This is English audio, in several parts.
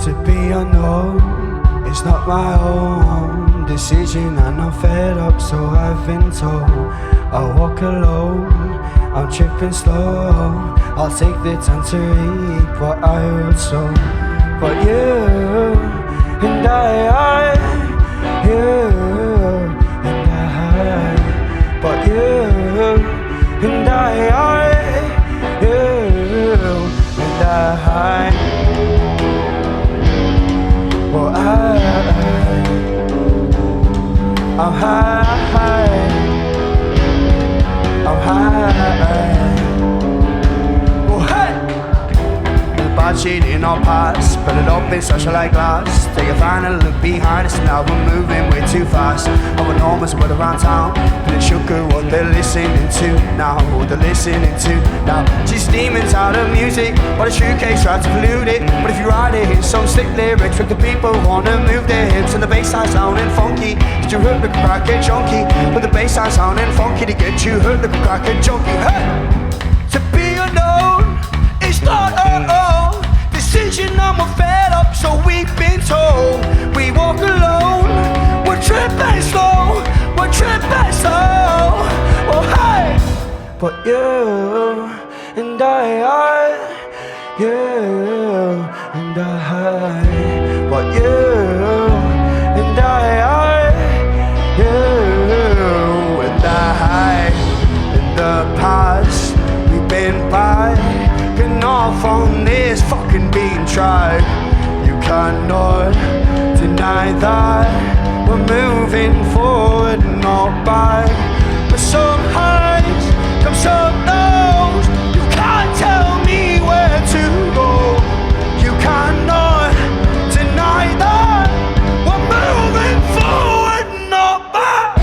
To be unknown is not my own decision, and I'm fed up, so I've been told. I'll walk alone, I'm tripping slow. I'll take the time to reap what I would sow. But you and you and I, but you and you and I. Well, I'm high, I'm high. Well, hey! The bad shit in our past, put it up in such a light glass. Take a final look behind us, now we're moving way too fast. I'm enormous, but around town, but it's sugar what they're listening to now. What they're listening to now. She's demons out of music, but a shoecase tried to pollute it. But if you write it, here's some sick lyrics, make the people wanna move their hips. And the bass line sounding funky, get you hooked like a crackhead junkie. But the bass line sounding funky to get you hooked like a crackhead junkie. Hey! To be unknown is not our own decision, I'm fed up, so we've been told. We walk alone, we're tripping slow, we're tripping slow. Oh hey! But you and you and I, but you and you and I. In the past we've been by, getting off on this fucking being tried. You cannot deny that we're moving forward, not back. But some highs come some lows, you can't tell me where to go. You cannot deny that we're moving forward, not back.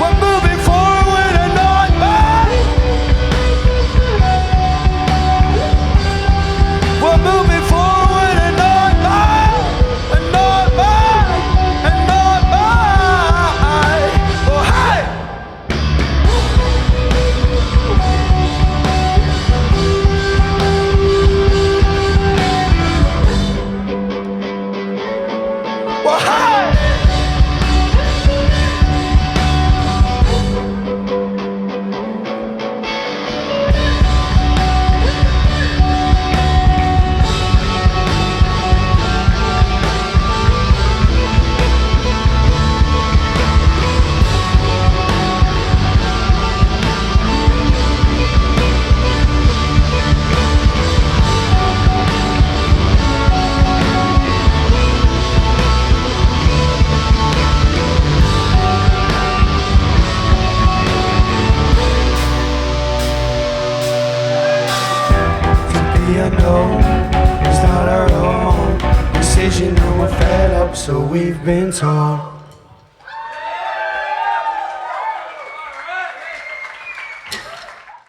We're moving forward and not back. We're moving forward and not back, and not back, and not back. Oh hey! Well hey! Unknown is not our own decision, and we're fed up, so we've been told.